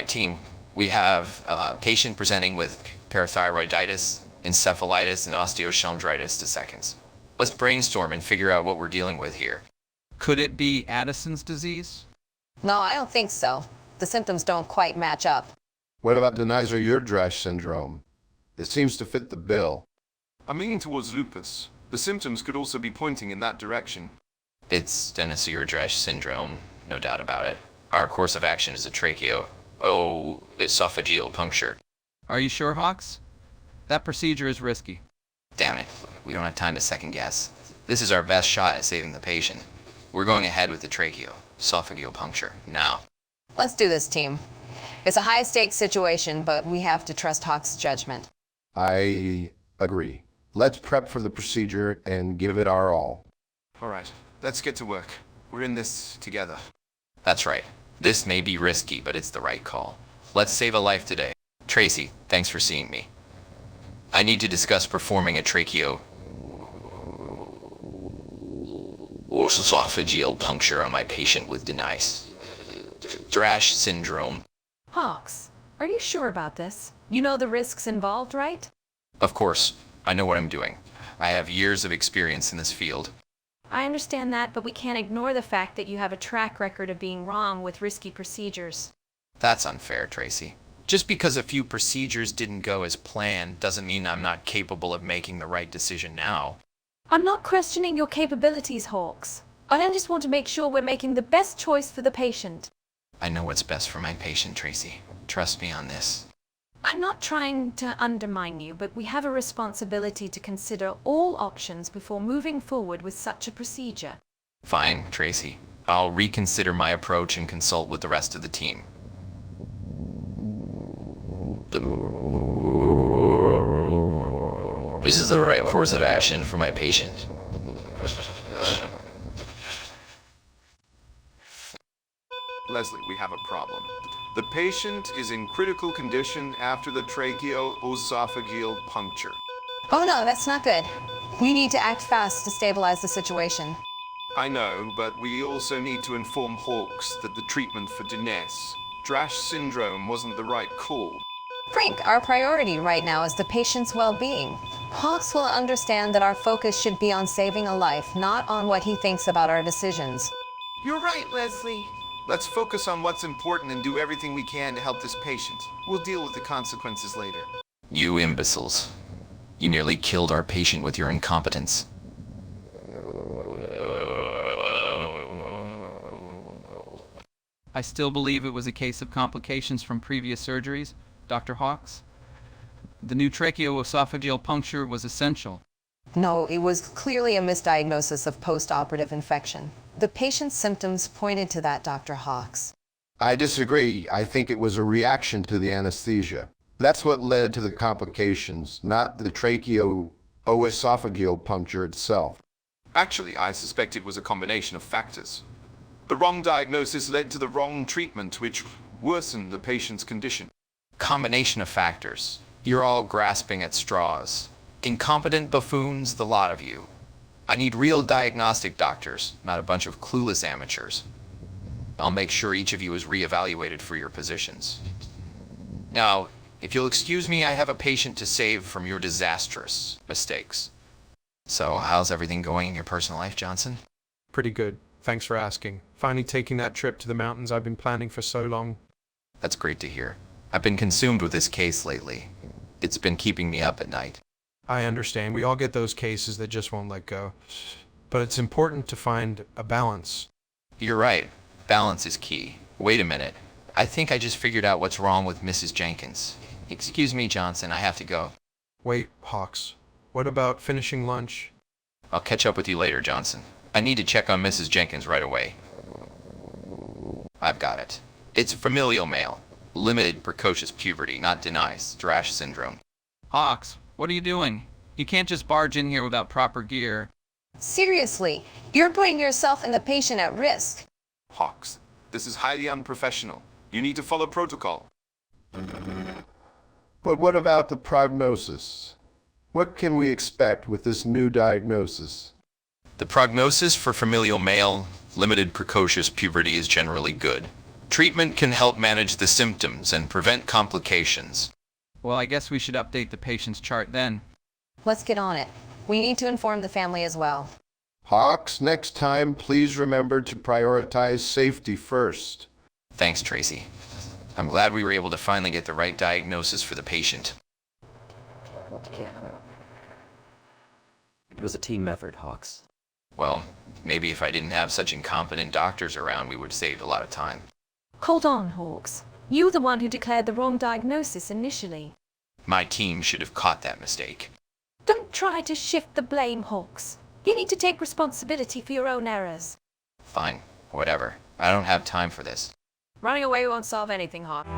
right, team. We have a patient presenting with parathyroiditis, encephalitis, and osteochondritis to seconds. Let's brainstorm and figure out what we're dealing with here. Could it be Addison's disease? No, I don't think so. The symptoms don't quite match up. What about Denizer-Urdreich syndrome? It seems to fit the bill. I'm leaning towards lupus. The symptoms could also be pointing in that direction. It's Denizer-Urdreich syndrome, no doubt about it. Our course of action is a esophageal puncture. Are you sure, Hawks? That procedure is risky. Damn it, we don't have time to second guess. This is our best shot at saving the patient. We're going ahead with the esophageal puncture now. Let's do this, team. It's a high-stakes situation, but we have to trust Hawk's judgment. I agree. Let's prep for the procedure and give it our all. All right, let's get to work. We're in this together. That's right. This may be risky, but it's the right call. Let's save a life today. Tracy, thanks for seeing me. I need to discuss performing a esophageal puncture on my patient with Denizer-Urdreich syndrome. Hawks, are you sure about this? You know the risks involved, right? Of course, I know what I'm doing. I have years of experience in this field. I understand that, but we can't ignore the fact that you have a track record of being wrong with risky procedures. That's unfair, Tracy. Just because a few procedures didn't go as planned doesn't mean I'm not capable of making the right decision now. I'm not questioning your capabilities, Hawks. I just want to make sure we're making the best choice for the patient. I know what's best for my patient, Tracy. Trust me on this. I'm not trying to undermine you, but we have a responsibility to consider all options before moving forward with such a procedure. Fine, Tracy. I'll reconsider my approach and consult with the rest of the team. This is the right course of action for my patient. Leslie, we have a problem. The patient is in critical condition after the tracheoesophageal puncture. Oh no, that's not good. We need to act fast to stabilize the situation. I know, but we also need to inform Hawks that the treatment for Denizer-Urdreich syndrome wasn't the right call. Frank, our priority right now is the patient's well-being. Hawks will understand that our focus should be on saving a life, not on what he thinks about our decisions. You're right, Leslie. Let's focus on what's important and do everything we can to help this patient. We'll deal with the consequences later. You imbeciles. You nearly killed our patient with your incompetence. I still believe it was a case of complications from previous surgeries, Dr. Hawks. The new tracheoesophageal puncture was essential. No, it was clearly a misdiagnosis of post-operative infection. The patient's symptoms pointed to that, Dr. Hawks. I disagree. I think it was a reaction to the anesthesia. That's what led to the complications, not the tracheoesophageal puncture itself. Actually, I suspect it was a combination of factors. The wrong diagnosis led to the wrong treatment, which worsened the patient's condition. Combination of factors. You're all grasping at straws. Incompetent buffoons, the lot of you. I need real diagnostic doctors, not a bunch of clueless amateurs. I'll make sure each of you is reevaluated for your positions. Now, if you'll excuse me, I have a patient to save from your disastrous mistakes. So, how's everything going in your personal life, Johnson? Pretty good. Thanks for asking. Finally taking that trip to the mountains I've been planning for so long. That's great to hear. I've been consumed with this case lately. It's been keeping me up at night. I understand. We all get those cases that just won't let go. But it's important to find a balance. You're right. Balance is key. Wait a minute. I think I just figured out what's wrong with Mrs. Jenkins. Excuse me, Johnson. I have to go. Wait, Hawks. What about finishing lunch? I'll catch up with you later, Johnson. I need to check on Mrs. Jenkins right away. I've got it. It's familial male. Limited precocious puberty, not Denizer-Urdreich syndrome. Hawks, what are you doing? You can't just barge in here without proper gear. Seriously, you're putting yourself and the patient at risk. Hawks, this is highly unprofessional. You need to follow protocol. But what about the prognosis? What can we expect with this new diagnosis? The prognosis for familial male, limited precocious puberty is generally good. Treatment can help manage the symptoms and prevent complications. Well, I guess we should update the patient's chart then. Let's get on it. We need to inform the family as well. Hawks, next time, please remember to prioritize safety first. Thanks, Tracy. I'm glad we were able to finally get the right diagnosis for the patient. It was a team effort, Hawks. Well, maybe if I didn't have such incompetent doctors around, we would save a lot of time. Hold on, Hawks. You're the one who declared the wrong diagnosis initially. My team should have caught that mistake. Don't try to shift the blame, Hawks. You need to take responsibility for your own errors. Fine, whatever. I don't have time for this. Running away won't solve anything, Hawks.